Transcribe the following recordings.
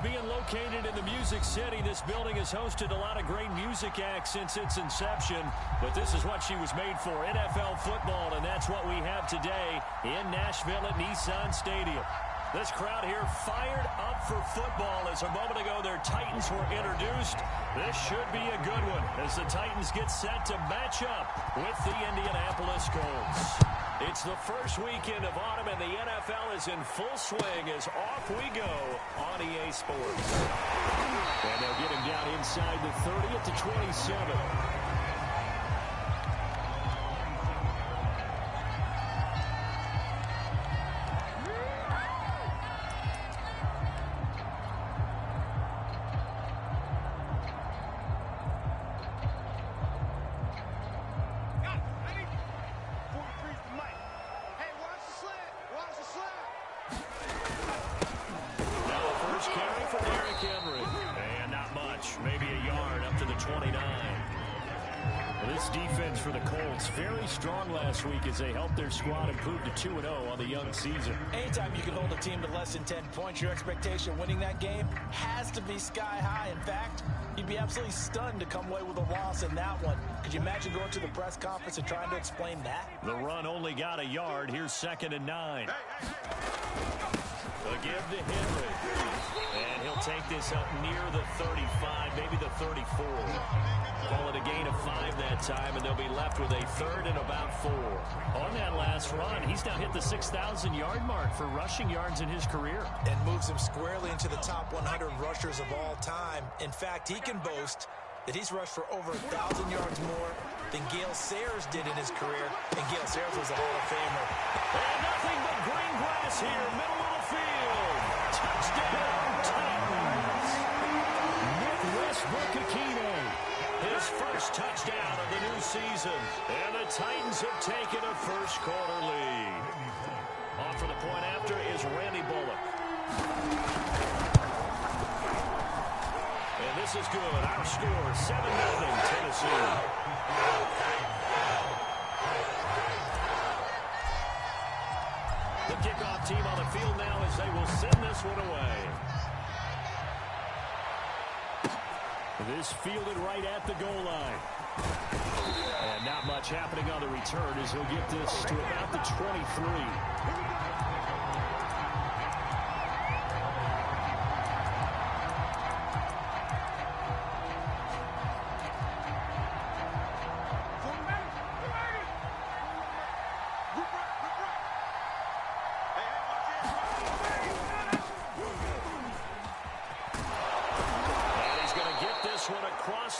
being located in the Music City, this building has hosted a lot of great music acts since its inception, but this is what she was made for, NFL football, and that's what we have today in Nashville at Nissan Stadium. This crowd here fired up for football as a moment ago their Titans were introduced. This should be a good one as the Titans get set to match up with the Indianapolis Colts. It's the first weekend of autumn and the NFL is in full swing as off we go on EA Sports. And they'll get him down inside the 30 at the 27. Maybe a yard up to the 29. Well, this defense for the Colts, very strong last week as they helped their squad improve to 2-0 on the young season. Anytime you can hold a team to less than 10 points, your expectation winning that game has to be sky high. In fact, you'd be absolutely stunned to come away with a loss in that one. Could you imagine going to the press conference and trying to explain that? The run only got a yard. Here's 2nd and 9. A give to Henry. And he'll take this up near the 35, maybe the 34. Call it a gain of 5 that time, and they'll be left with a 3rd and about 4. On that last run, he's now hit the 6,000-yard mark for rushing yards in his career. And moves him squarely into the top 100 rushers of all time. In fact, he can boast that he's rushed for over 1,000 yards more than Gale Sayers did in his career, and Gale Sayers was a Hall of Famer. And nothing but green grass here, middle of the field. Touchdown, Titans. Nick Westbrook-Akine, his first touchdown of the new season. And the Titans have taken a first-quarter lead. On for the point after is Randy Bullock. And this is good. Our score, 7-0 Tennessee. The kickoff team on the field now as they will send this one away. This fielded right at the goal line. And not much happening on the return as he'll get this to about the 23.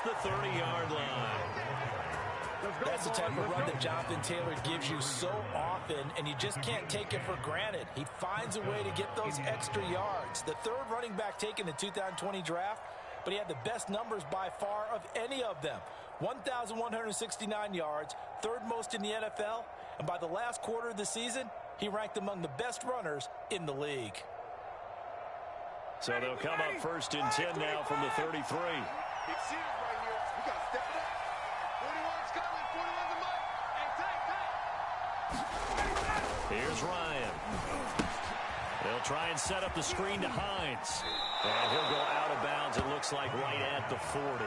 The 30-yard line. That's the type of run that Jonathan Taylor gives you so often, and you just can't take it for granted. He finds a way to get those extra yards. The 3rd running back taken in the 2020 draft, but he had the best numbers by far of any of them. 1,169 yards, 3rd most in the NFL, and by the last quarter of the season, he ranked among the best runners in the league. So they'll come up 1st and 10 now from the 33. Big series right here. We got to step it up. 41's coming. 41's a mic. Hey, Here's Ryan. They'll try and set up the screen to Hines. And he'll go out of bounds, it looks like, right at the 40.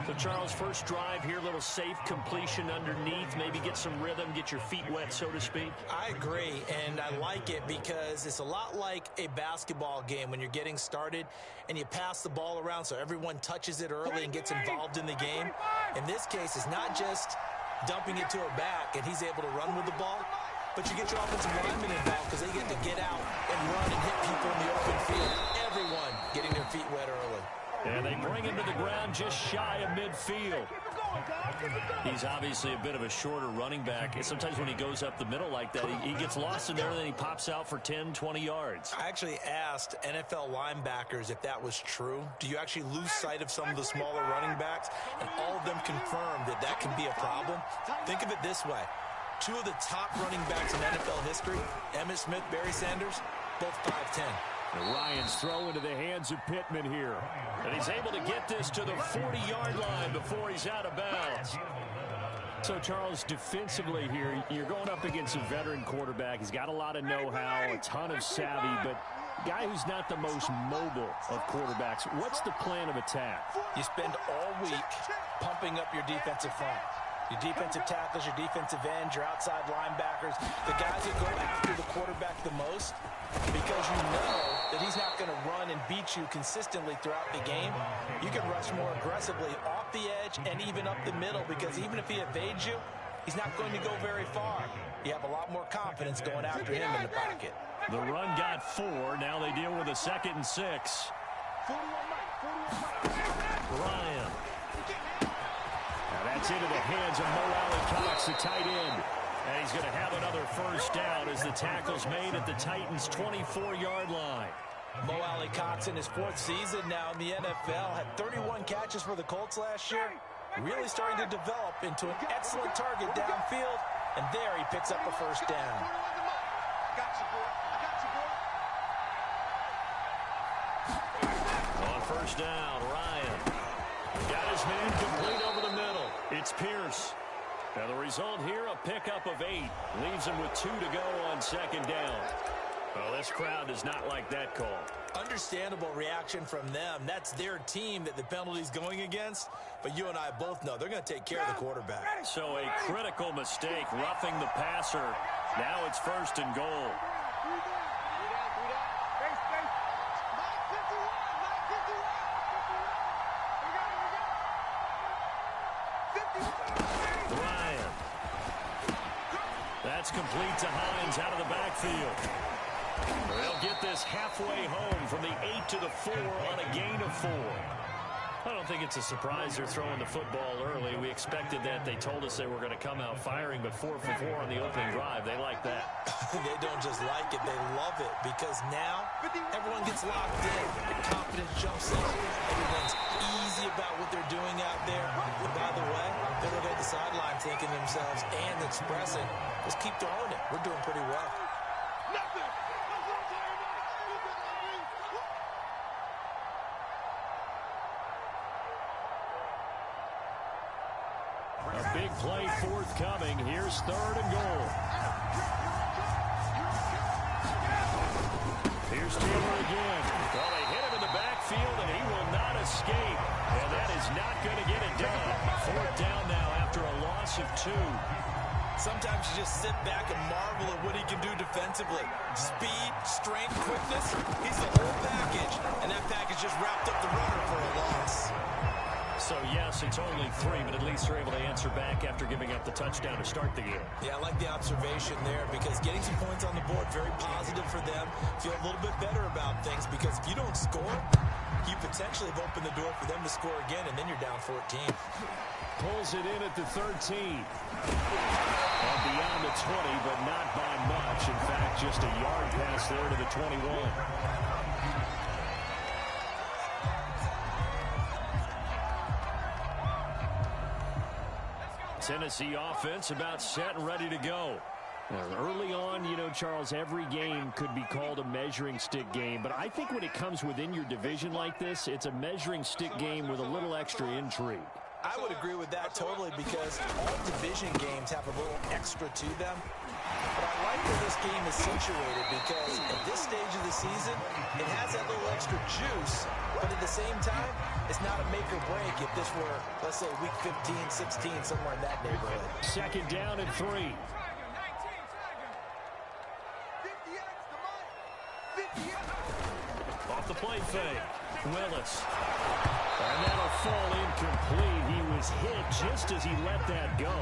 So, Charles, first drive here, little safe completion underneath. Maybe get some rhythm, get your feet wet, so to speak. I agree, and I like it because it's a lot like a basketball game when you're getting started and you pass the ball around so everyone touches it early and gets involved in the game. In this case, it's not just dumping it to a back and he's able to run with the ball, but you get your offensive linemen involved because they get to get out and run and hit people in the open field. Everyone getting their feet wet early. And they bring him to the ground just shy of midfield. He's obviously a bit of a shorter running back. Sometimes when he goes up the middle like that, he gets lost in there and then he pops out for 10, 20 yards. I actually asked NFL linebackers if that was true. Do you actually lose sight of some of the smaller running backs? And all of them confirmed that that can be a problem. Think of it this way. Two of the top running backs in NFL history, Emmitt Smith, Barry Sanders, both 5'10". And Ryan's throw into the hands of Pittman here. And he's able to get this to the 40-yard line before he's out of bounds. So, Charles, defensively here, you're going up against a veteran quarterback. He's got a lot of know-how, a ton of savvy, but guy who's not the most mobile of quarterbacks. What's the plan of attack? You spend all week pumping up your defensive front. Your defensive tackles, your defensive ends, your outside linebackers, the guys that go after the quarterback the most, because you know that he's not going to run and beat you consistently throughout the game. You can rush more aggressively off the edge and even up the middle, because even if he evades you, he's not going to go very far. You have a lot more confidence going after him in the pocket. The run got 4. Now they deal with a 2nd and 6. Ryan. Now that's into the hands of Mo Alley-Cox, the tight end. And he's going to have another first down as the tackle's made at the Titans' 24-yard line. Mo Alley-Cox in his 4th season now in the NFL had 31 catches for the Colts last year. Really starting to develop into an excellent target downfield. And there he picks up a first down. On first down, Ryan got his man complete over the middle. It's Pierce. Now the result here, a pickup of 8. Leaves him with 2 to go on 2nd down. Well, this crowd does not like that call. Understandable reaction from them. That's their team that the penalty's going against. But you and I both know they're going to take care of the quarterback. So a critical mistake, roughing the passer. Now it's 1st and goal. Ryan. That's complete to Hines out of the backfield. They'll get this halfway home from the 8 to the 4 on a gain of 4. I don't think it's a surprise they're throwing the football early. We expected that. They told us they were going to come out firing, but 4 for 4 on the opening drive. They like that. They don't just like it, they love it, because now everyone gets locked in. The confidence jumps in. Everyone's easy about what they're doing out there. And by the way, they're looking at the sideline thinking to themselves and expressing, let's keep throwing it. We're doing pretty well. A big play forthcoming. Here's 3rd and goal. Here's Taylor again. Well, they hit him in the backfield, and he will not escape. And that is not going to get it done. 4th down now after a loss of 2. Sometimes you just sit back and marvel at what he can do defensively. Speed, strength, quickness. He's the whole package. And that package just wrapped up the runner for a loss. So, yes, it's only 3, but at least they're able to answer back after giving up the touchdown to start the game. Yeah, I like the observation there, because getting some points on the board, very positive for them. Feel a little bit better about things, because if you don't score, you potentially have opened the door for them to score again, and then you're down 14. Pulls it in at the 13. And beyond the 20, but not by much. In fact, just a yard pass there to the 21. Tennessee offense about set and ready to go. Early on, you know, Charles, every game could be called a measuring stick game. But I think when it comes within your division like this, it's a measuring stick game with a little extra intrigue. I would agree with that totally, because all division games have a little extra to them. But I like where this game is situated, because at this stage of the season, it has that little extra juice. But at the same time, it's not a make or break if this were, let's say, week 15, 16, somewhere in that neighborhood. 2nd down and 3. Off the play fake. Willis. And that'll fall incomplete. He was hit just as he let that go.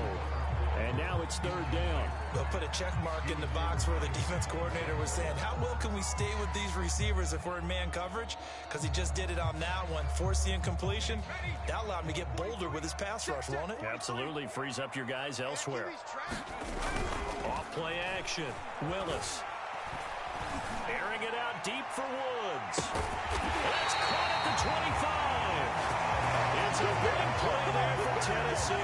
And now it's 3rd down. They'll put a check mark in the box where the defense coordinator was saying, how well can we stay with these receivers if we're in man coverage? Because he just did it on that one. Forced the incompletion. That allowed him to get bolder with his pass rush, won't it? Absolutely. Frees up your guys elsewhere. Off play action. Willis. Airing it out deep for Woods. That's caught at the 25. It's a big play there for Tennessee.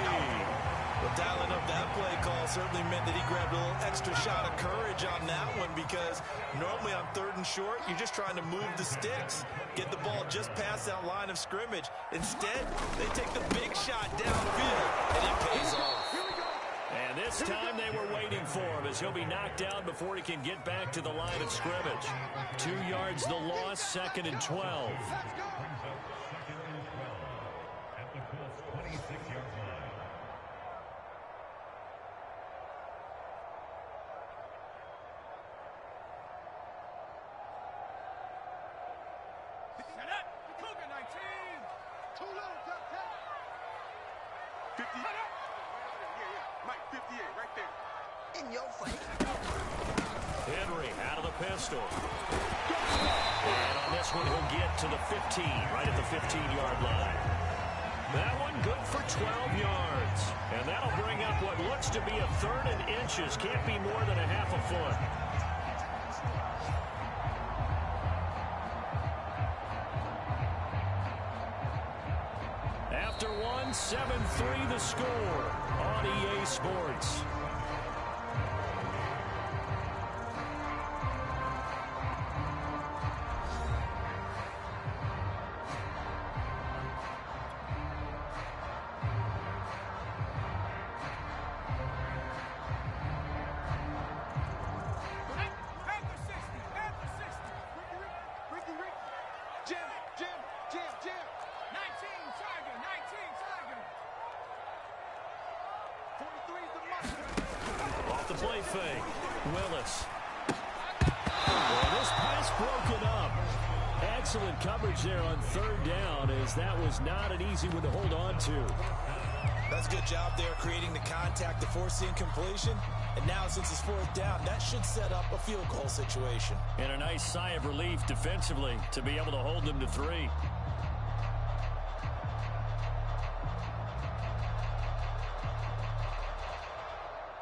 Well, dialing up that play call certainly meant that he grabbed a little extra shot of courage on that one, because normally on 3rd and short, you're just trying to move the sticks, get the ball just past that line of scrimmage. Instead, they take the big shot downfield, and it pays off. And this time they were waiting for him as he'll be knocked down before he can get back to the line of scrimmage. 2 yards the loss, 2nd and 12. At the Colts 26-yard line. Too low, top 10. 50. Yeah. Mike, 58, right there. In your face. Henry out of the pistol. And on this one, he'll get to the 15, right at the 15-yard line. That one good for 12 yards. And that'll bring up what looks to be a 3rd and inches. Can't be more than a half a foot. After one, 7-3 the score on EA Sports. Off the play fake. Willis. Well, this pass broken up. Excellent coverage there on 3rd down, as that was not an easy one to hold on to. That's a good job there creating the contact to force the incompletion. And now since it's 4th down, that should set up a field goal situation. And a nice sigh of relief defensively to be able to hold them to 3.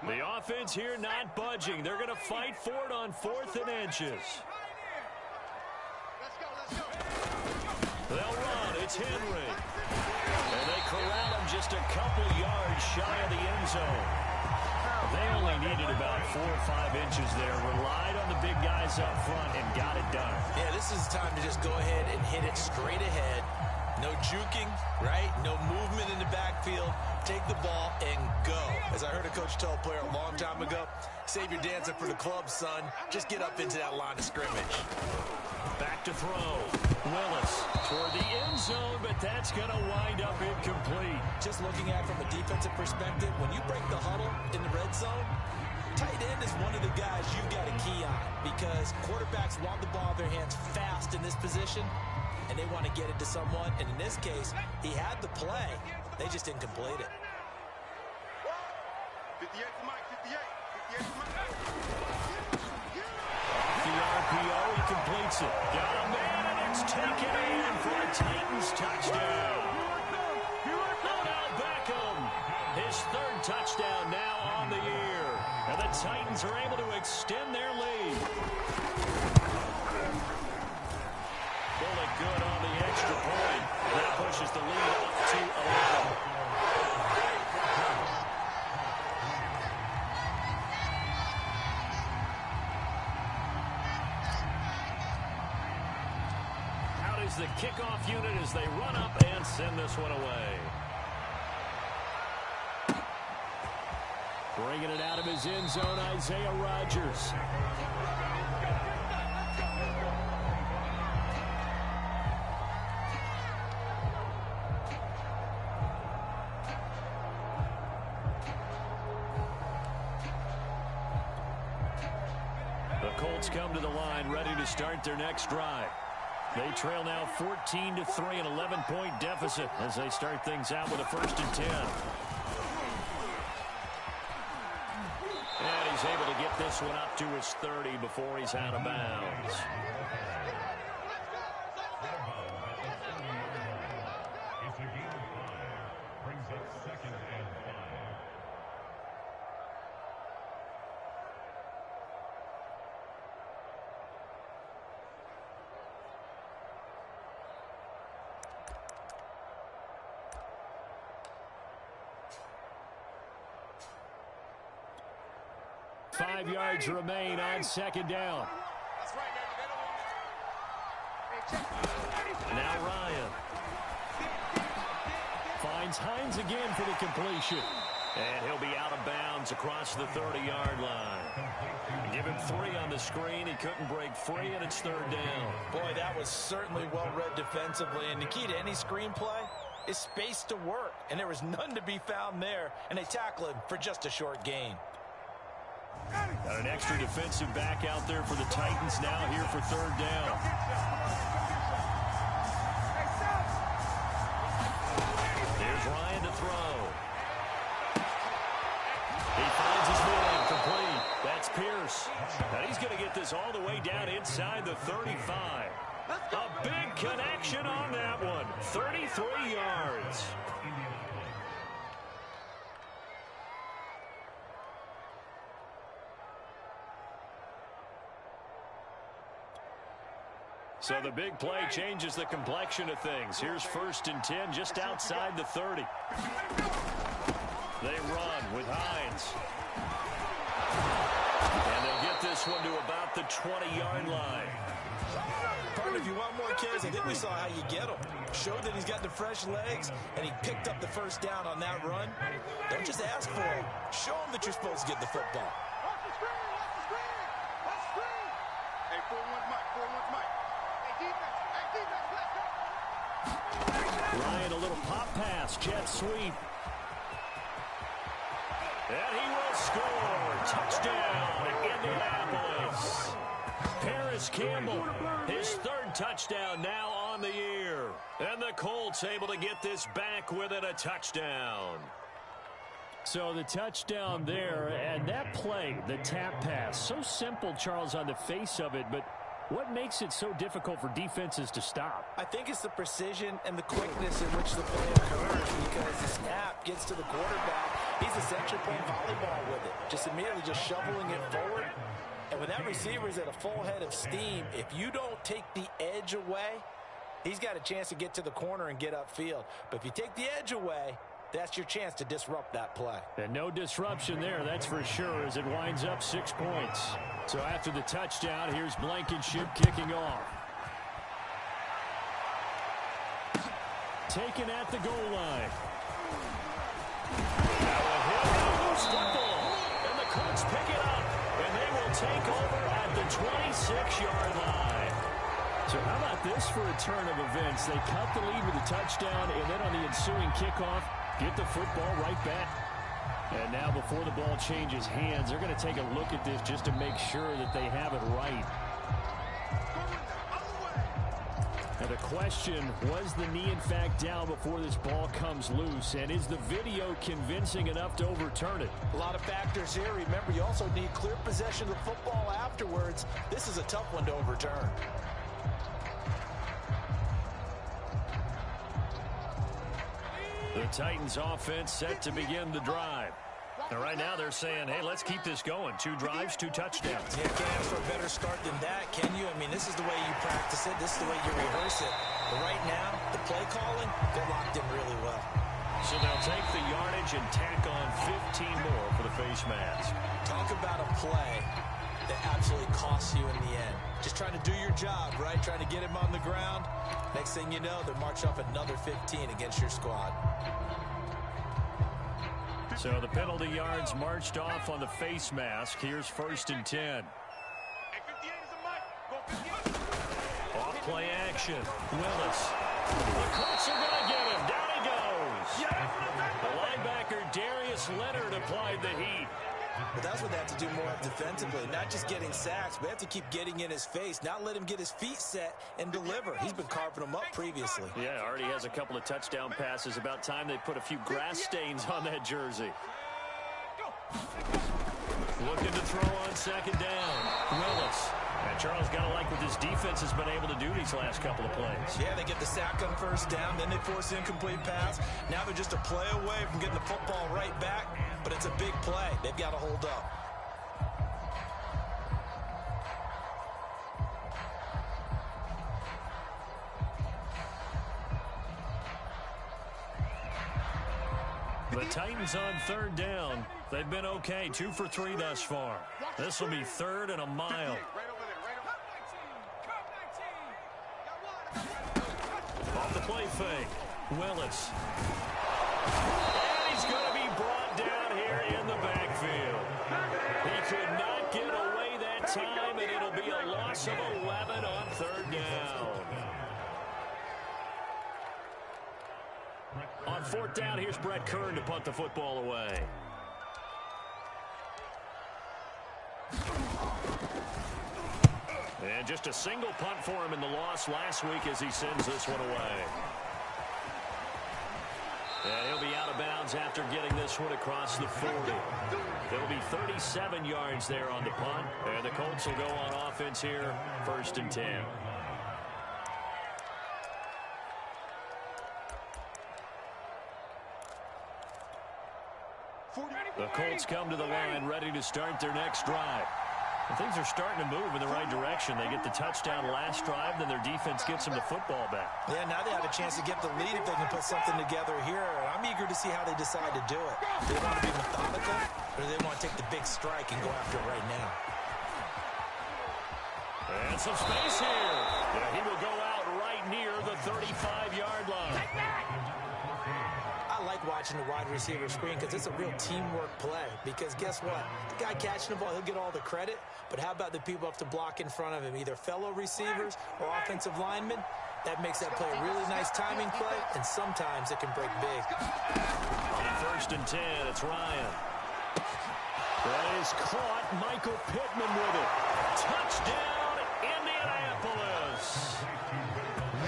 The offense here not budging. They're going to fight for it on 4th and inches. Let's go. They'll run. It's Henry. And they corral him just a couple yards shy of the end zone. They only needed about 4 or 5 inches there. Relied on the big guys up front and got it done. Yeah, this is time to just go ahead and hit it straight ahead. No juking, right? No movement in the backfield. Take the ball and go. As I heard a coach tell a player a long time ago, save your dancing for the club, son. Just get up into that line of scrimmage. Back to throw. Willis toward the end zone, but that's going to wind up incomplete. Just looking at it from a defensive perspective, when you break the huddle in the red zone, tight end is one of the guys you've got to key on because quarterbacks want the ball in their hands fast in this position, and they want to get it to someone. And in this case, he had the play. They just didn't complete it. 58 to Mike, 58. 58 to Mike. Off the RPO, he completes it. Got a man, and it's taken in for a Titans touchdown. Odell Beckham, his 3rd touchdown now on the year. And the Titans are able to extend their lead. Bullet good on the extra point. That pushes the lead up to 11. Out is the kickoff unit as they run up and send this one away. Bringing it out of his end zone, Isaiah Rodgers. The Colts come to the line ready to start their next drive. They trail now 14-3, an 11-point deficit as they start things out with a 1st and 10. And he's able to get this one up to his 30 before he's out of bounds. It's a game of 5. Brings up 2nd and 5. Five yards remain on 2nd down. That's right, baby. Now Ryan finds Hines again for the completion. And he'll be out of bounds across the 30-yard line. Give him 3 on the screen. He couldn't break free, and it's 3rd down. Boy, that was certainly well-read defensively. And the key to any screenplay is space to work. And there was none to be found there. And they tackle him for just a short gain. Got an extra defensive back out there for the Titans now here for 3rd down. Here's Ryan to throw. He finds his man complete. That's Pierce. And he's going to get this all the way down inside the 35. A big connection on that one. 33 yards. So the big play changes the complexion of things. Here's 1st and 10 just outside the 30. They run with Hines. And they'll get this one to about the 20-yard line. Partner, if you want more carries, I think we saw how you get him. Showed that he's got the fresh legs, and he picked up the 1st down on that run. Don't just ask for him. Show him that you're supposed to get the football. Hey, 4-1 Mike, 4-1 Mike. Ryan, a little pop pass, jet sweep. And he will score. Touchdown, Indianapolis. Paris Campbell, his 3rd touchdown now on the year. And the Colts able to get this back within a touchdown. So the touchdown there, and that play, the tap pass, so simple, Charles, on the face of it, but what makes it so difficult for defenses to stop? I think it's the precision and the quickness in which the play occurs, because the snap gets to the quarterback. He's essentially playing volleyball with it, just immediately just shoveling it forward. And when that receiver is at a full head of steam, if you don't take the edge away, he's got a chance to get to the corner and get upfield. But if you take the edge away, that's your chance to disrupt that play. And no disruption there, that's for sure, as it winds up 6 points. So after the touchdown, here's Blankenship kicking off. Taken at the goal line. Now a hit, loose football. And the Colts pick it up. And they will take over at the 26-yard line. So how about this for a turn of events? They cut the lead with a touchdown, and then on the ensuing kickoff, get the football right back. And now before the ball changes hands, they're going to take a look at this just to make sure that they have it right. Now the question, was the knee in fact down before this ball comes loose? And is the video convincing enough to overturn it? A lot of factors here. Remember, you also need clear possession of the football afterwards. This is a tough one to overturn. The Titans offense set to begin the drive. And right now they're saying, hey, let's keep this going. 2 drives, 2 touchdowns. Yeah, can't ask for a better start than that, can you? I mean, this is the way you practice it. This is the way you rehearse it. But right now, the play calling, they're locked in really well. So they'll take the yardage and tack on 15 more for the face mask. Talk about a play that absolutely costs you in the end. Just trying to do your job, right? Trying to get him on the ground. Next thing you know, they march off another 15 against your squad. So the penalty yards marched off on the face mask. Here's 1st and 10. Off play action. Willis. The Colts are going to get him. Down he goes. The linebacker Darius Leonard applied the heat. But that's what they have to do more of defensively. Not just getting sacks, but they have to keep getting in his face. Not let him get his feet set and deliver. He's been carving them up previously. Yeah, already has a couple of touchdown passes. About time they put a few grass stains on that jersey. Looking to throw on 2nd down. Willis. And Charles got to like what this defense has been able to do these last couple of plays. Yeah, they get the sack on 1st down, then they force an incomplete pass. Now they're just a play away from getting the football right back, but it's a big play. They've got to hold up. The Titans on 3rd down. They've been okay, 2 for 3 thus far. This will be 3rd and a mile. Off the play fake. Willis. And he's going to be brought down 4th down, here's Brett Kern to punt the football away. And just a single punt for him in the loss last week as he sends this one away. And he'll be out of bounds after getting this one across the 40. There'll be 37 yards there on the punt. And the Colts will go on offense here, 1st and 10. The Colts come to the line ready to start their next drive. And things are starting to move in the right direction. They get the touchdown last drive, then their defense gets them the football back. Yeah, now they have a chance to get the lead if they can put something together here. I'm eager to see how they decide to do it. Do they want to be methodical, or do they want to take the big strike and go after it right now? And some space here. Yeah, he will go out right near the 35-yard line. I like watching the wide receiver screen because it's a real teamwork play. Because guess what? The guy catching the ball, he'll get all the credit. But how about the people up to block in front of him, either fellow receivers or offensive linemen? That makes that play a really nice timing play, and sometimes it can break big. On 1st and 10, it's Ryan. That is caught. Michael Pittman with it. Touchdown, Indianapolis.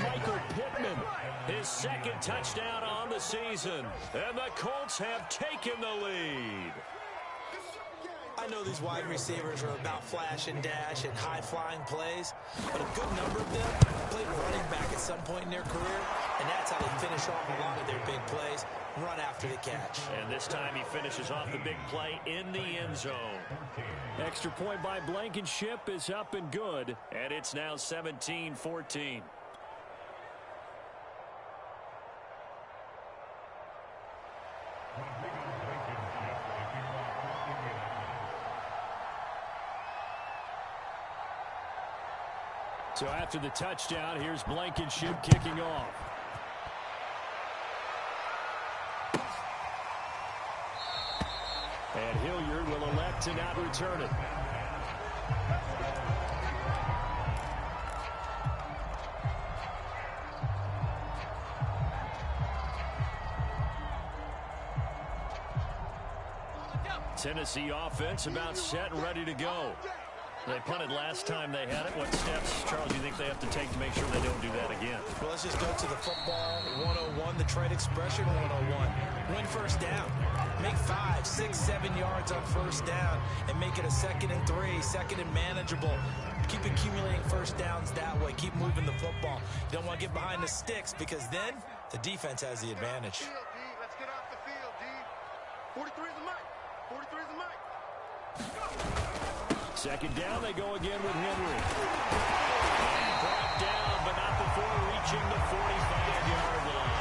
Michael Pittman, his 2nd touchdown on the season. And the Colts have taken the lead. I know these wide receivers are about flash and dash and high-flying plays, but a good number of them played running back at some point in their career, and that's how they finish off a lot of their big plays, run after the catch. And this time he finishes off the big play in the end zone. Extra point by Blankenship is up and good, and it's now 17-14. So after the touchdown, here's Blankenship kicking off. And Hilliard will elect to not return it. Tennessee offense about set and ready to go. They punted last time they had it. What steps, Charles, do you think they have to take to make sure they don't do that again? Well, let's just go to the football 101, the trade expression 101. Win 1st down. Make 5, 6, 7 yards on 1st down and make it a 2nd and 3, 2nd and manageable. Keep accumulating 1st downs that way. Keep moving the football. You don't want to get behind the sticks because then the defense has the advantage. Let's get off the field, D. 43 is the mic. 43 is the mic. 2nd down, they go again with Henry. Brought down, but not before reaching the 45-yard line.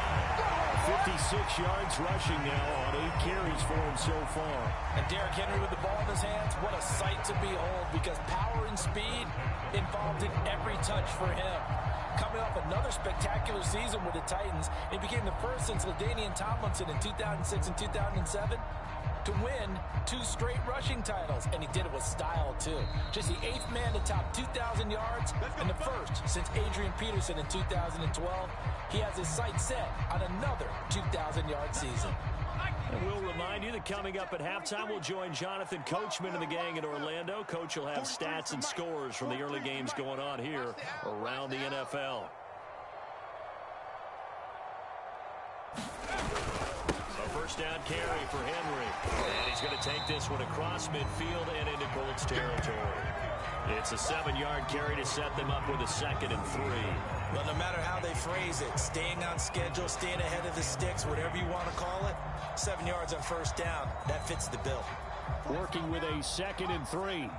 56 yards rushing now on 8 carries for him so far. And Derrick Henry with the ball in his hands, what a sight to behold, because power and speed involved in every touch for him. Coming off another spectacular season with the Titans, he became the first since LaDainian Tomlinson in 2006 and 2007 to win 2 straight rushing titles, and he did it with style too. Just the 8th man to top 2,000 yards and the first since Adrian Peterson in 2012. He has his sights set on another 2,000-yard season. And we'll remind you that coming up at halftime, we'll join Jonathan Coachman and the gang in Orlando. Coach will have stats and scores from the early games going on here around the NFL. First down carry for Henry. And he's going to take this one across midfield and into Colts territory. It's a 7-yard carry to set them up with a 2nd and 3. Well, no matter how they phrase it, staying on schedule, staying ahead of the sticks, whatever you want to call it, 7 yards on 1st down, that fits the bill. Working with a 2nd and 3.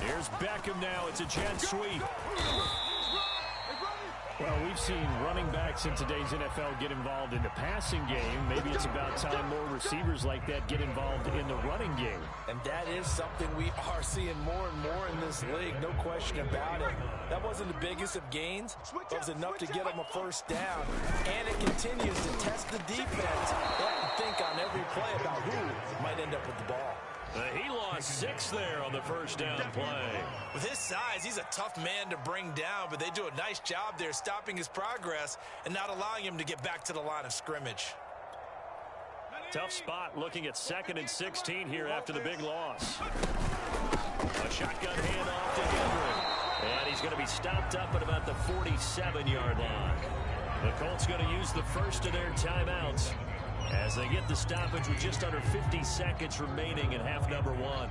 Here's Beckham now. It's a jet sweep. Well, we've seen running backs in today's NFL get involved in the passing game. Maybe it's about time more receivers like that get involved in the running game. And that is something we are seeing more and more in this league, no question about it. That wasn't the biggest of gains, but it was enough to get them a 1st down. And it continues to test the defense. They have to think on every play about who might end up with the ball. He lost 6 there on the first down play. With his size, he's a tough man to bring down, but they do a nice job there stopping his progress and not allowing him to get back to the line of scrimmage. Tough spot looking at 2nd and 16 here after the big loss. A shotgun handoff to Henry. And he's going to be stopped up at about the 47-yard line. The Colts going to use the first of their timeouts as they get the stoppage with just under 50 seconds remaining in half number 1.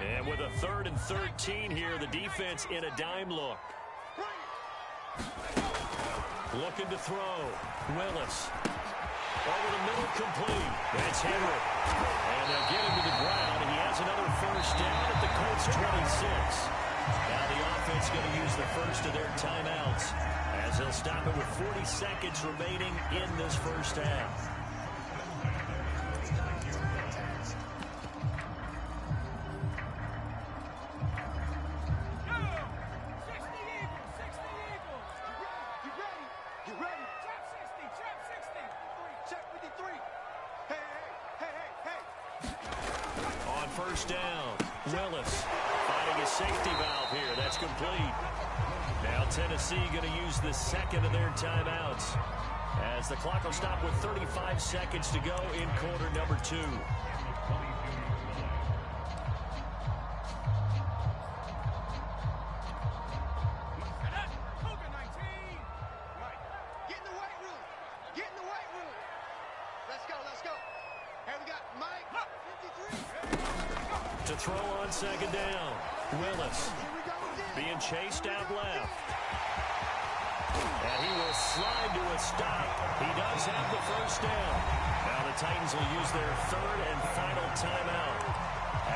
And with a 3rd and 13 here, the defense in a dime look. Looking to throw. Willis. Over the middle, complete. That's Henry. And they'll get him to the ground, and he has another first down at the Colts 26. Now the offense going to use the first of their timeouts as they'll stop it with 40 seconds remaining in this first half. First down, Willis finding a safety valve here. That's complete. Now Tennessee going to use the second of their timeouts as the clock will stop with 35 seconds to go in quarter number 2. To throw on second down. Willis being chased out left. And he will slide to a stop. He does have the first down. Now the Titans will use their 3rd and final timeout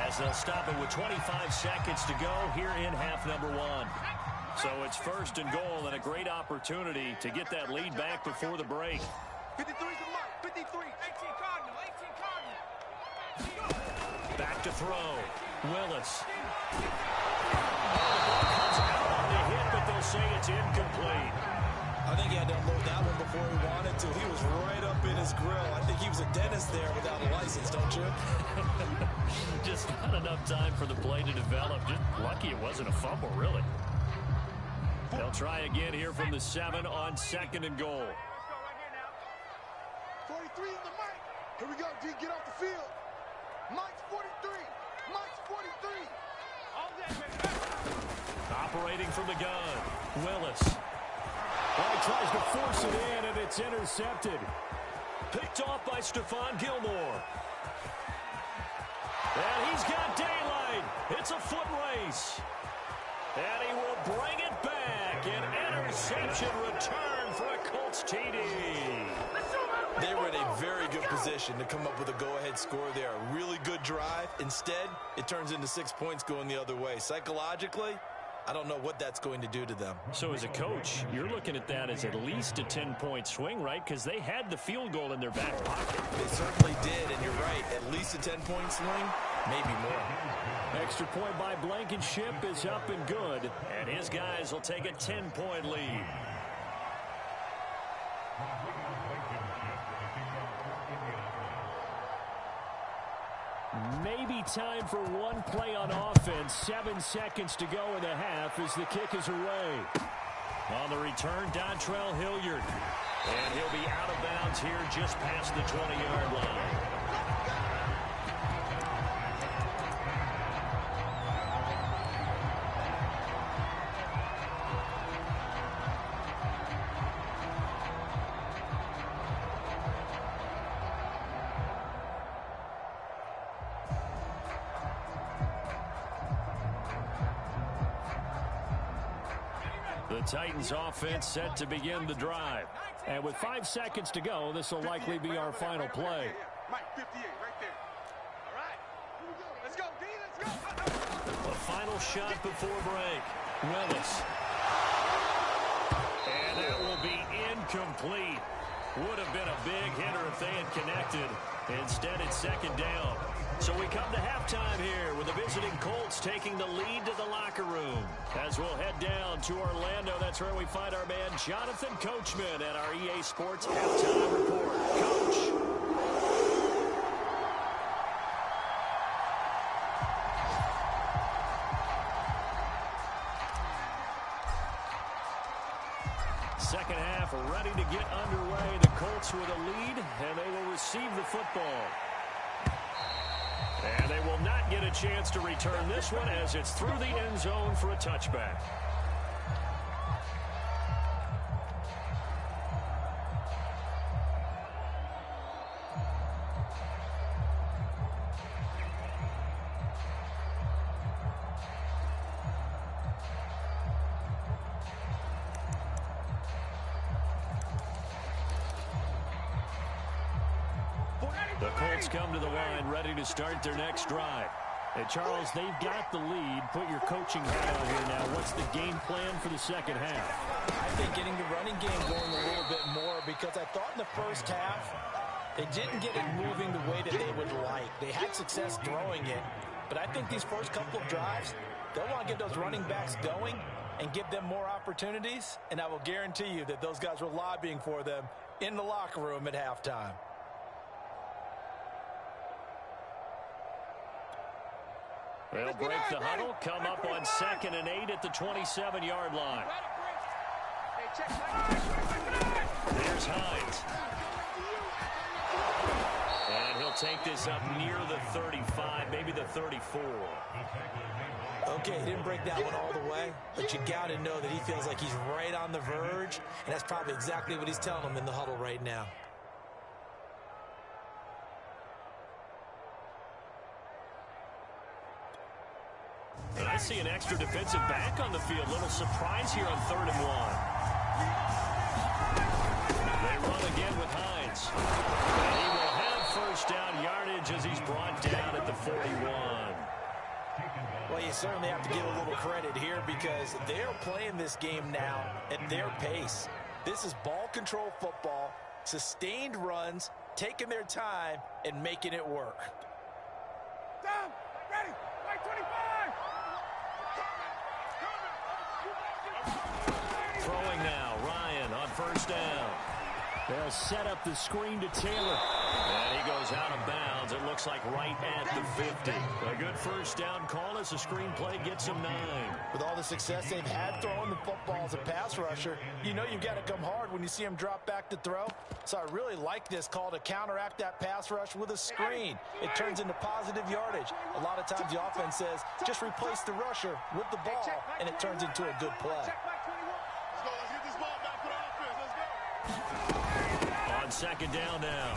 as they'll stop it with 25 seconds to go here in half number 1. So it's 1st and goal and a great opportunity to get that lead back before the break. 53 is the mark. 53. 18 Cardinal. 18 Cardinal. Back to throw. Willis. Oh, the ball comes out on the hit, but they'll say it's incomplete. I think he had to unload that one before he wanted to. He was right up in his grill. I think he was a dentist there without a license, don't you? Just not enough time for the play to develop. Just lucky it wasn't a fumble, really. They'll try again here from the 7 on 2nd and goal. 43 is the mic. Here we go, D. Get off the field. Mike's 43. Mike's 43. All that, baby. Operating from the gun. Willis. Well, he tries to force it in, and it's intercepted. Picked off by Stephon Gilmore. And he's got daylight. It's a foot race. And he will bring it back. An interception return for a Colts TD. They were in a very good position to come up with a go-ahead score there. A really good drive. Instead, it turns into 6 points going the other way. Psychologically, I don't know what that's going to do to them. So as a coach, you're looking at that as at least a 10-point swing, right? Because they had the field goal in their back pocket. They certainly did, and you're right. At least a 10-point swing, maybe more. Extra point by Blankenship is up and good. And his guys will take a 10-point lead. Maybe time for one play on offense. 7 seconds to go in the half as the kick is away. On the return, Dontrell Hilliard. And he'll be out of bounds here just past the 20-yard line. The Titans offense set to begin the drive. And with 5 seconds to go, this will likely be our final play. Mike, 58, right there. All right. Here we go. Let's go, D. Let's go. A final shot before break. Willis. And that will be incomplete. Would have been a big hitter if they had connected. Instead, it's second down. So we come to halftime here with the visiting Colts taking the lead to the locker room. As we'll head down to Orlando, that's where we find our man Jonathan Coachman at our EA Sports Halftime Report. Coach. Second half ready to get underway. The Colts with a lead, and they will receive the football. And they will not get a chance to return this one as it's through the end zone for a touchback. The Colts come to the line ready to start their next drive. Hey, Charles, they've got the lead. Put your coaching hat on here now. What's the game plan for the second half? I think getting the running game going a little bit more, because I thought in the first half they didn't get it moving the way that they would like. They had success throwing it, but I think these first couple of drives, they'll want to get those running backs going and give them more opportunities, and I will guarantee you that those guys were lobbying for them in the locker room at halftime. They'll break the huddle, come up on 2nd and 8 at the 27-yard line. There's Hines. And he'll take this up near the 35, maybe the 34. Okay, he didn't break that one all the way, but you got to know that he feels like he's right on the verge, and that's probably exactly what he's telling them in the huddle right now. And I see an extra defensive back on the field. Little surprise here on 3rd and 1. They run again with Hines. And he will have first down yardage as he's brought down at the 41. Well, you certainly have to give a little credit here because they're playing this game now at their pace. This is ball control football, sustained runs, taking their time, and making it work. Down, ready, right 25. Throwing now, Ryan on first down. They'll set up the screen to Taylor. And he goes out of bounds. It looks like right at the 50. A good first down call as the screen play gets him 9. With all the success they've had throwing the football as a pass rusher, you know you've got to come hard when you see him drop back to throw. So I really like this call to counteract that pass rush with a screen. It turns into positive yardage. A lot of times the offense says, just replace the rusher with the ball, and it turns into a good play. Let's get this ball back for the offense. Let's go. On second down now,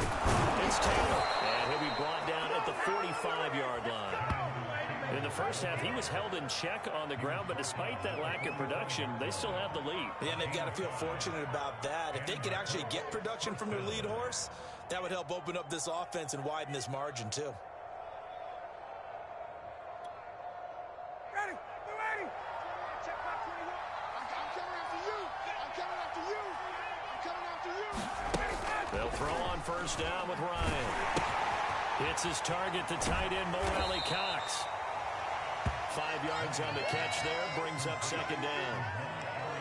it's Taylor. And he'll be brought down at the 45-yard line. In the first half, he was held in check on the ground, but despite that lack of production, they still have the lead. Yeah, and they've got to feel fortunate about that. If they could actually get production from their lead horse, that would help open up this offense and widen this margin, too. Ready, we're ready. Check back 21. I'm coming after you. I'm coming after you. I'm coming after you. They'll throw on first down with Ryan. It's his target, the tight end, Mo Alley Cox. 5 yards on the catch there, brings up second down.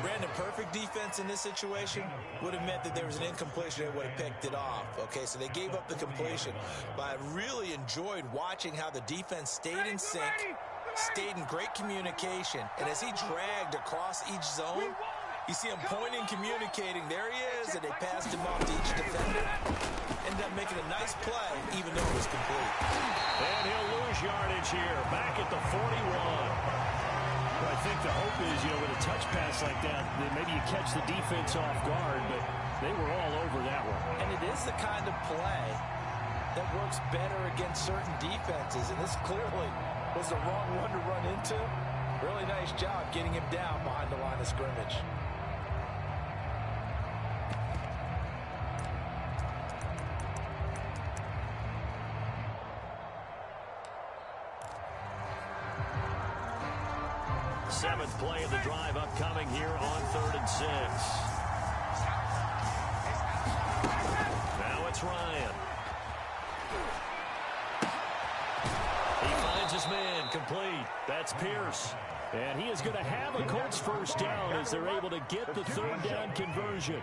Brandon, perfect defense in this situation would have meant that there was an incompletion that would have picked it off. Okay, so they gave up the completion. But I really enjoyed watching how the defense stayed in sync, stayed in great communication. And as he dragged across each zone, you see him pointing, communicating. There he is, and they passed him off to each defender. Ended up making a nice play, even though it was complete. And he'll lose yardage here, back at the 41. Well, I think the hope is, with a touch pass like that maybe you catch the defense off guard, but they were all over that one. And it is the kind of play that works better against certain defenses, and this clearly was the wrong one to run into. Really nice job getting him down behind the line of scrimmage. Seventh play of the drive upcoming here on 3rd and 6. Now it's Ryan. He finds his man, complete. That's Pierce. And he is going to have a Colts first down as they're able to get the third down conversion.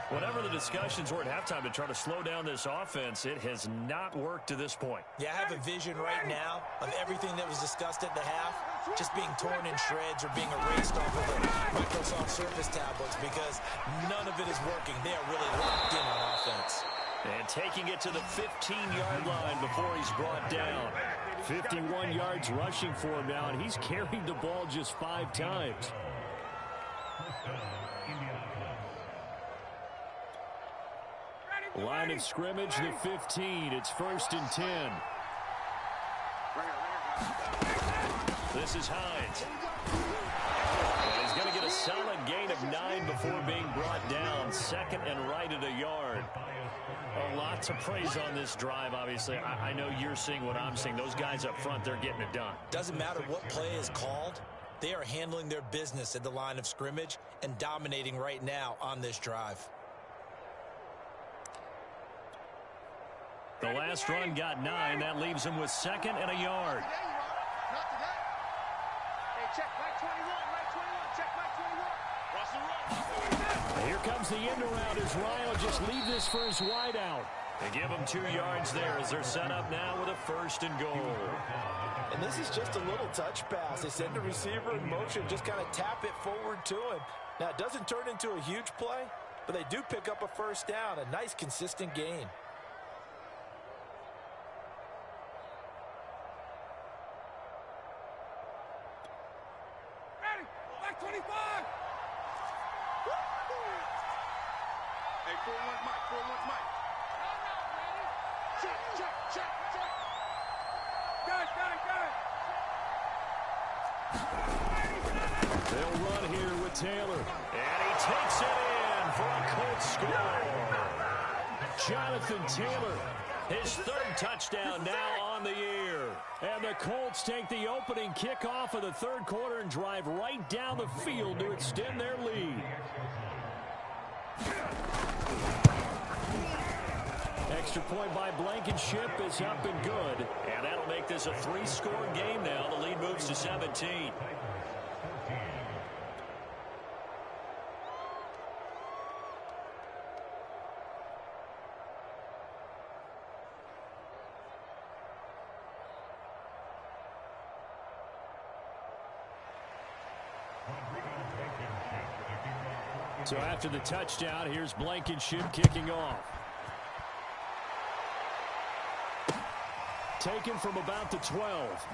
Whatever the discussions were at halftime to try to slow down this offense, it has not worked to this point. Yeah, I have a vision right now of everything that was discussed at the half just being torn in shreds or being erased off of the Microsoft Surface tablets because none of it is working. They are really locked in on offense. And taking it to the 15-yard line before he's brought down. 51 yards rushing for him now, and he's carried the ball just 5 times. Line of scrimmage, the 15. It's 1st and 10. This is Hines. And he's going to get a solid gain of 9 before being brought down. 2nd and right at a yard. A lot to praise on this drive, obviously. I know you're seeing what I'm seeing. Those guys up front, they're getting it done. Doesn't matter what play is called. They are handling their business at the line of scrimmage and dominating right now on this drive. The last run got 9. That leaves him with 2nd and a yard. Check Mike 21, Mike 21, check Mike 21. Here comes the end around as Ryan will just leave this for his wideout. They give him 2 yards there as they're set up now with a 1st and goal. And this is just a little touch pass. They send the receiver in motion, just kind of tap it forward to him. Now, it doesn't turn into a huge play, but they do pick up a 1st down, a nice consistent gain. Mike 25. Hey, 4-1 Mike, 4-1 Mike. Check, check, check, check. Got it. They'll run here with Taylor. And he takes it in for a Colts score. Jonathan Taylor, his 3rd touchdown now on the year. And the Colts take the opening kickoff of the 3rd quarter and drive right down the field to extend their lead. Extra point by Blankenship is up and good. And that'll make this a 3-score game now. The lead moves to 17. So after the touchdown, here's Blankenship kicking off. Taken from about the 12.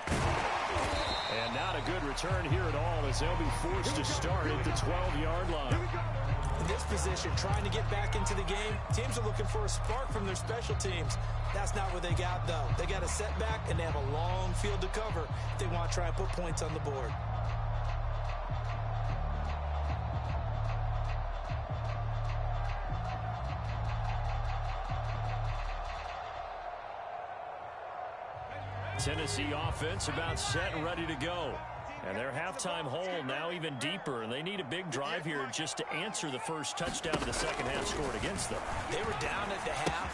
And not a good return here at all as they'll be forced to start at the 12-yard line. In this position, trying to get back into the game, teams are looking for a spark from their special teams. That's not what they got, though. They got a setback, and they have a long field to cover if they want to try and put points on the board. Tennessee offense about set and ready to go. And their halftime hole now even deeper. And they need a big drive here just to answer the first touchdown of the second half scored against them. They were down at the half.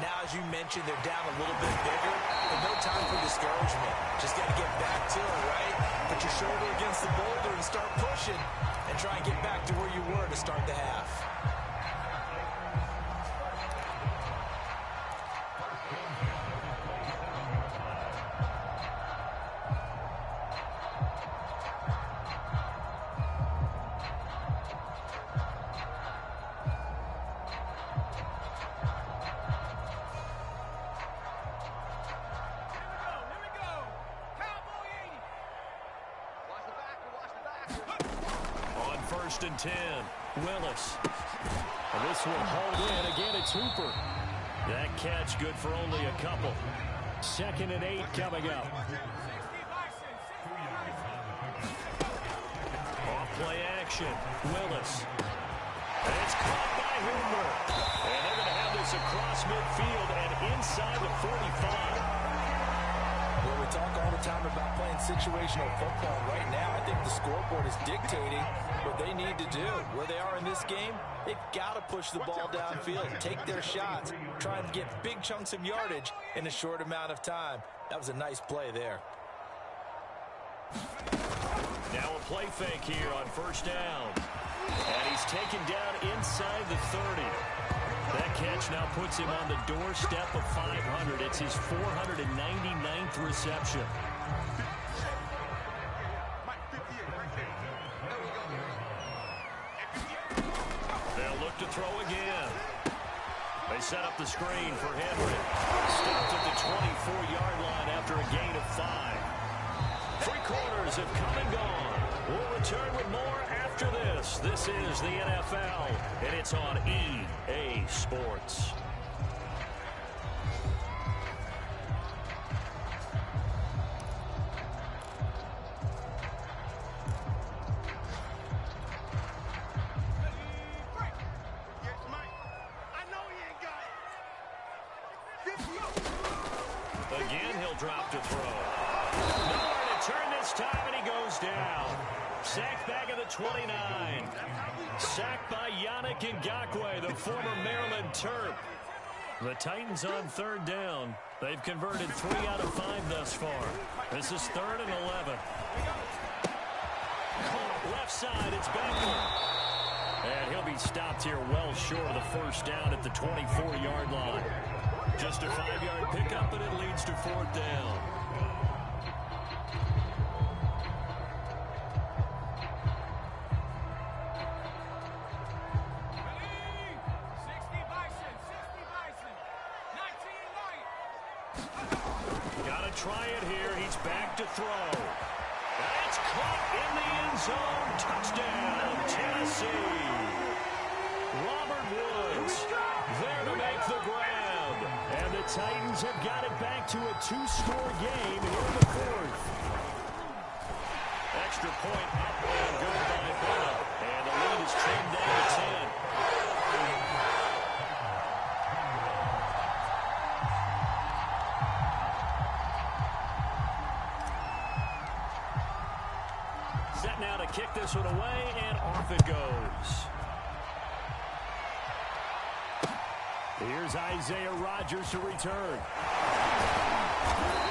Now, as you mentioned, they're down a little bit bigger. But no time for discouragement. Just got to get back to it, right? Put your shoulder against the boulder and start pushing. And try and get back to where you were to start the half. First and 10. Willis. And this will hold in. Again, it's Hooper. That catch good for only a couple. 2nd and 8 coming up. Off play action. Willis. And it's caught by Hooper. And they're going to have this across midfield and inside the 45. Well, we talk all the time about playing situational football. Right now, I think the scoreboard is dictating what they need to do. Where they are in this game, they've got to push the ball downfield, take their shots, try and get big chunks of yardage in a short amount of time. That was a nice play there. Now a play fake here on first down. And he's taken down inside the 30. That catch now puts him on the doorstep of 500. It's his 499th reception. They'll look to throw again. They set up the screen for Henry. Stopped at the 24-yard line after a gain of 5. 3 quarters have come and gone. We'll return with more after this. This is the NFL, and it's on EA Sports. Again, he'll drop to throw. Nowhere to turn this time, and he goes down. Sacked back at the 29. Sacked by Yannick Ngakoue, the former Maryland Terp. The Titans on third down. They've converted 3 out of 5 thus far. This is 3rd and 11. Caught left side, it's Beckham. And he'll be stopped here well short of the first down at the 24-yard line. Just a 5-yard pickup, and it leads to 4th down. Gotta try it here. He's back to throw. That's caught in the end zone. Touchdown, Tennessee. Robert Woods there to make the grab. And the Titans have got it back to a 2-score game here in the 4th. Extra point up and good by Bell. And the lead is trimmed down to 10. Set now to kick this one away, and off it goes. Here's Isaiah Rodgers to return.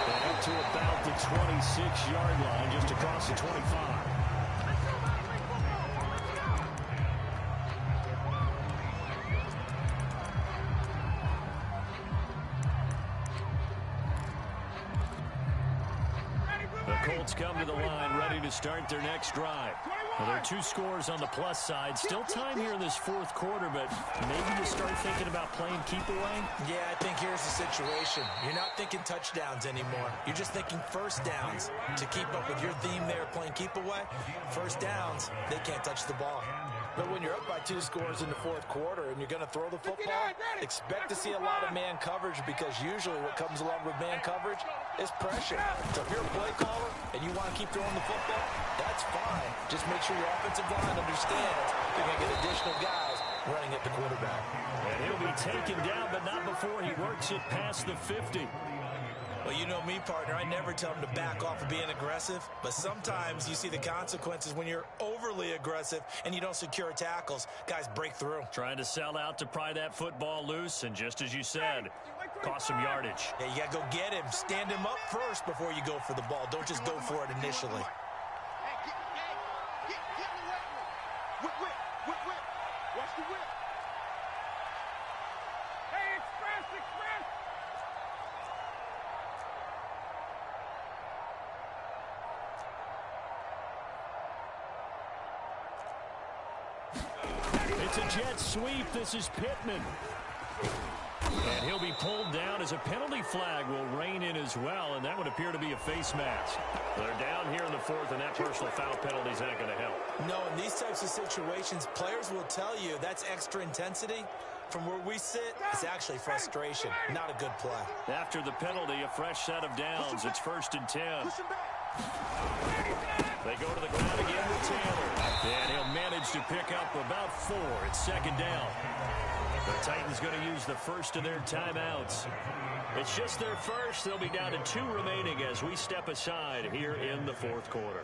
And up to about the 26-yard line, just across the 25. The Colts come to the line, ready to start their next drive. Well, there are 2 scores on the plus side. Still time here in this 4th quarter, but maybe you start thinking about playing keep away? Yeah, I think here's the situation. You're not thinking touchdowns anymore. You're just thinking first downs. To keep up with your theme there, playing keep away, first downs, they can't touch the ball. But when you're up by 2 scores in the 4th quarter and you're going to throw the football, expect to see a lot of man coverage, because usually what comes along with man coverage is pressure. So if you're a play caller and you want to keep throwing the football, that's fine. Just make sure your offensive line understands you're going to get additional guys running at the quarterback. And he'll be taken down, but not before he works it past the 50. Well, you know me, partner. I never tell them to back off of being aggressive, but sometimes you see the consequences when you're overly aggressive and you don't secure tackles. Guys break through. Trying to sell out to pry that football loose, and just as you said, cost some yardage. Yeah, you got to go get him. Stand him up first before you go for the ball. Don't just go for it initially. Whip. Watch the whip. Hey, express. It's a jet sweep. This is Pittman. And he'll be pulled down as a penalty flag will rein in as well, and that would appear to be a face mask. They're down here in the 4th, and that personal foul penalty is not going to help. No, in these types of situations, players will tell you that's extra intensity. From where we sit, it's actually frustration, not a good play. After the penalty, a fresh set of downs. It's 1st and 10. They go to the ground again with Taylor. And he'll manage to pick up about 4. It's 2nd down. The Titans going to use the first of their timeouts. It's just their first. They'll be down to 2 remaining as we step aside here in the fourth quarter.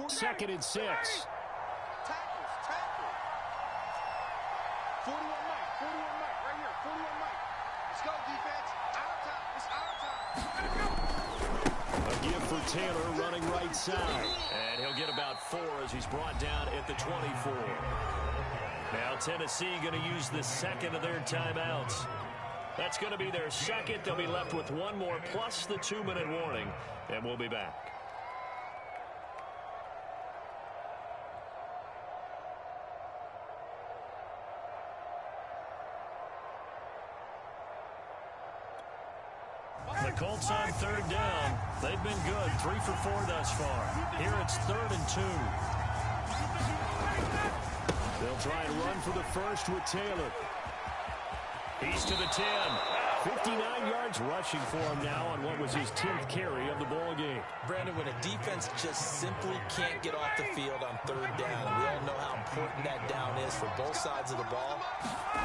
Second and 6. Tackles. 41 Mike. 41 Mike. Right here. 41 Mike. Let's go, defense. Our time. It's our time. A give for Taylor running right side. And he'll get about 4 as he's brought down at the 24. Now Tennessee going to use the second of their timeouts. That's going to be their second. They'll be left with 1 more plus the 2-minute warning. And we'll be back. The Colts on 3rd down. They've been good. 3 for 4 thus far. Here it's 3rd and 2. They'll try and run for the first with Taylor. He's to the 10. 59 yards rushing for him now on what was his 10th carry of the ball game. Brandon, when a defense just simply can't get off the field on 3rd down, we all know how important that down is for both sides of the ball.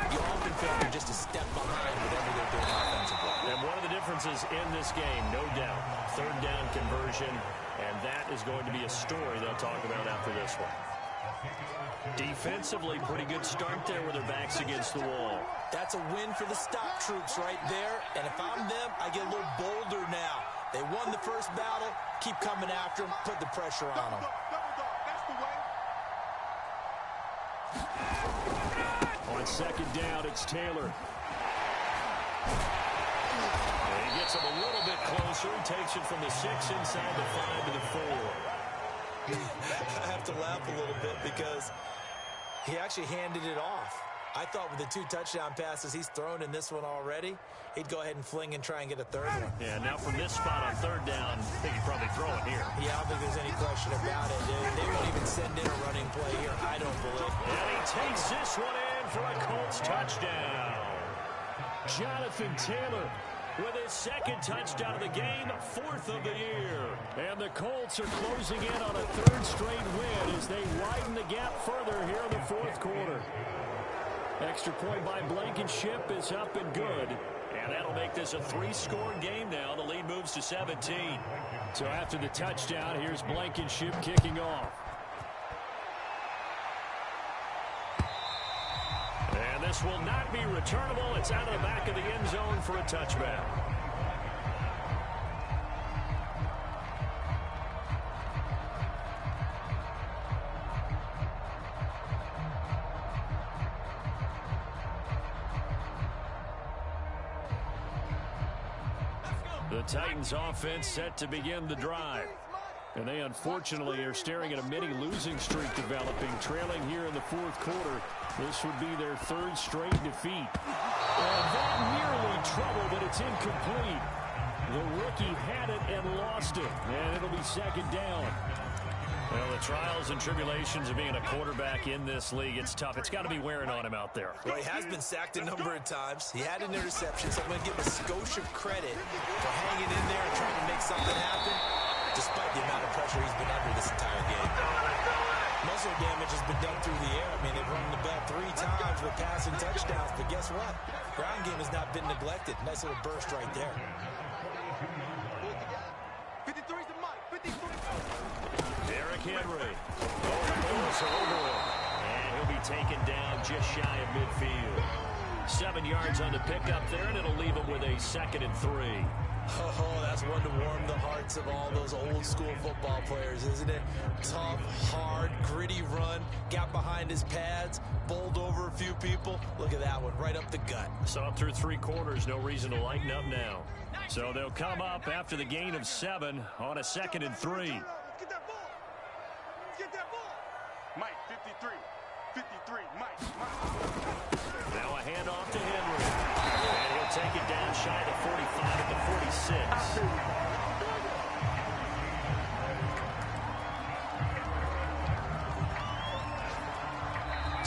You often feel they're just a step behind whatever they're doing offensively. And one of the differences in this game, no doubt, 3rd down conversion, and that is going to be a story they'll talk about after this one. Defensively, pretty good start there with their backs against the wall. That's a win for the stop troops right there. And if I'm them, I get a little bolder now. They won the first battle. Keep coming after them. Put the pressure on them. On 2nd down, it's Taylor. And he gets him a little bit closer. He takes it from the 6 inside the 5 to the 4. I have to laugh a little bit because he actually handed it off. I thought with the 2 touchdown passes he's thrown in this one already, he'd go ahead and fling and try and get a 3rd one. Yeah, now from this spot on 3rd down, I think he'd probably throw it here. Yeah, I don't think there's any question about it. They won't even send in a running play here, I don't believe. And he takes this one in for a Colts touchdown. Jonathan Taylor with his 2nd touchdown of the game, 4th of the year. And the Colts are closing in on a 3rd straight win as they widen the gap further here in the 4th quarter. Extra point by Blankenship is up and good. And that'll make this a 3-score game now. The lead moves to 17. So after the touchdown, here's Blankenship kicking off. And this will not be returnable. It's out of the back of the end zone for a touchback. The Titans offense set to begin the drive. And they unfortunately are staring at a mini losing streak developing, trailing here in the 4th quarter. This would be their 3rd straight defeat. And that nearly trouble, but it's incomplete. The rookie had it and lost it. And it'll be 2nd down. Well, the trials and tribulations of being a quarterback in this league, it's tough. It's got to be wearing on him out there. Well, he has been sacked a number of times. He had an interception, so I'm going to give him a skosh of credit for hanging in there and trying to make something happen, despite the amount of pressure he's been under this entire game. Muscle damage has been done through the air. I mean, they've run the ball 3 times with passing touchdowns, but guess what? Ground game has not been neglected. Nice little burst right there. 53's the mic. 53. Derrick Henry. Goes over him. And he'll be taken down just shy of midfield. 7 yards on the pickup there, and it'll leave him with a 2nd and 3. Oh, that's one to warm the hearts of all those old school football players, isn't it? Tough, hard, gritty run, got behind his pads, bowled over a few people. Look at that one, right up the gut. Saw through 3 quarters, no reason to lighten up now. So they'll come up after the gain of 7 on a 2nd and 3. Let's get that ball. Let's get that ball. Mike, 53. 53, Mike. Now a handoff to Henry. And he'll take it down shy of the 45 at the 46.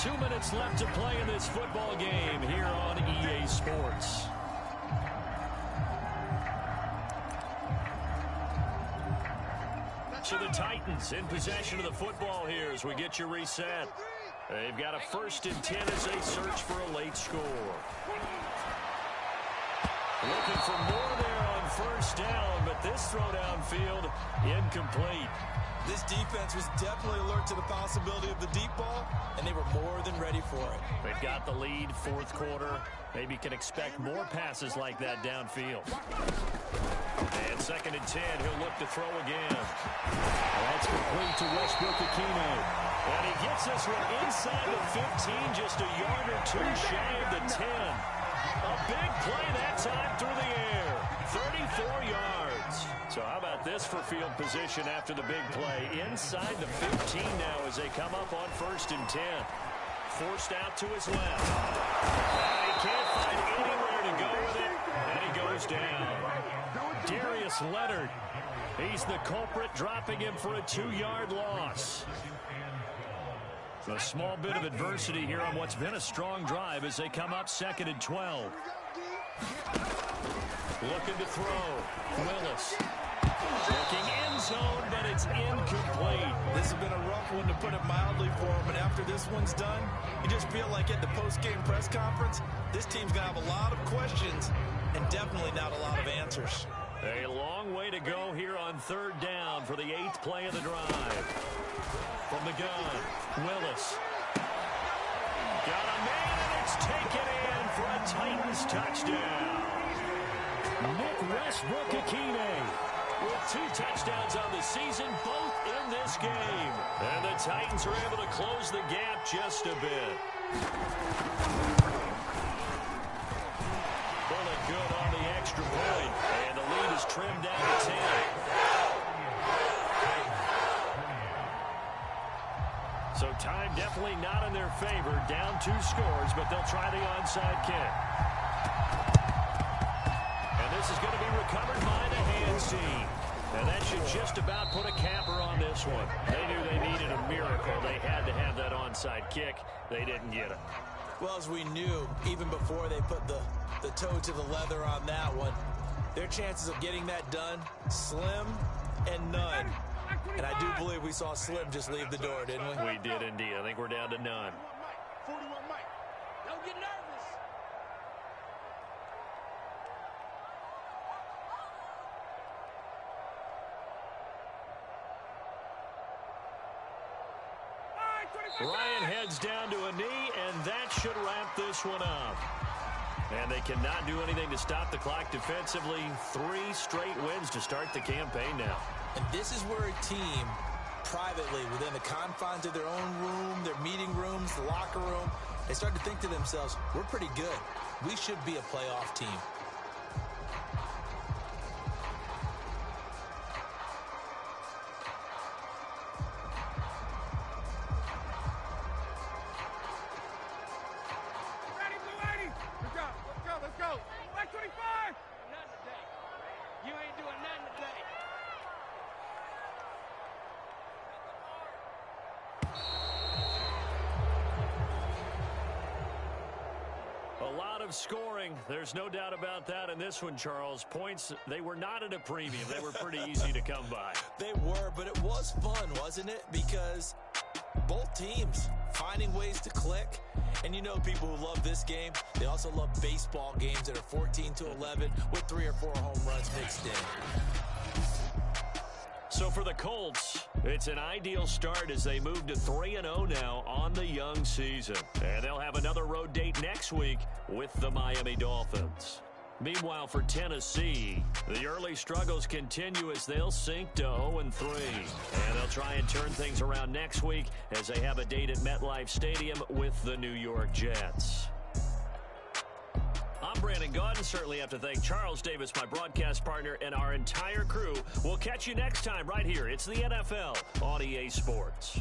2 minutes left to play in this football game here on EA Sports. So the Titans in possession of the football here as we get you reset. They've got a 1st and 10 as they search for a late score. Looking for more there on 1st down, but this throw downfield incomplete. This defense was definitely alert to the possibility of the deep ball, and they were more than ready for it. They've got the lead, 4th quarter. Maybe can expect more passes like that downfield. And 2nd and 10, he'll look to throw again. That's complete to Westbrook-Ikhine. And he gets this one inside the 15, just a yard or two shy of the 10. A big play that time through the air. 34 yards. So how about this for field position after the big play? Inside the 15 now as they come up on 1st and 10. Forced out to his left. And he can't find anywhere to go with it. And he goes down. Darius Leonard. He's the culprit, dropping him for a 2-yard loss. A small bit of adversity here on what's been a strong drive as they come up 2nd and 12. Looking to throw. Willis. Looking end zone, but it's incomplete. This has been a rough one, to put it mildly, for him. And after this one's done, you just feel like at the post-game press conference, this team's going to have a lot of questions and definitely not a lot of answers. A long way to go here on 3rd down for the 8th play of the drive. From the gun, Willis. Got a man, and it's taken in for a Titans touchdown. Nick Westbrook-Ikhine with 2 touchdowns on the season, both in this game. And the Titans are able to close the gap just a bit. Bullet good on the extra point, and the lead is trimmed down to 10. So time definitely not in their favor. Down 2 scores, but they'll try the onside kick. And this is going to be recovered by the hands team. And that should just about put a capper on this one. They knew they needed a miracle. They had to have that onside kick. They didn't get it. Well, as we knew, even before they put the toe to the leather on that one, their chances of getting that done, slim and none. And I do believe we saw Slim just leave the door, didn't we? We did indeed. I think we're down to none. 41 Mike. Don't get nervous. Ryan heads down to a knee, and that should wrap this one up. And they cannot do anything to stop the clock defensively. 3 straight wins to start the campaign now. And this is where a team, privately, within the confines of their own room, their meeting rooms, the locker room, they start to think to themselves, we're pretty good. We should be a playoff team. Let's go. Black 25. Nothing today. You ain't doing nothing today. A lot of scoring. There's no doubt about that in this one, Charles. Points, they were not at a premium. They were pretty easy to come by. They were, but it was fun, wasn't it? Because both teams finding ways to click. And you know people who love this game, they also love baseball games that are 14-11 with 3 or 4 home runs mixed in. So for the Colts, it's an ideal start as they move to 3-0 now on the young season. And they'll have another road date next week with the Miami Dolphins. Meanwhile, for Tennessee, the early struggles continue as they'll sink to 0-3. And they'll try and turn things around next week as they have a date at MetLife Stadium with the New York Jets. I'm Brandon Gaudin. Certainly have to thank Charles Davis, my broadcast partner, and our entire crew. We'll catch you next time right here. It's the NFL on EA Sports.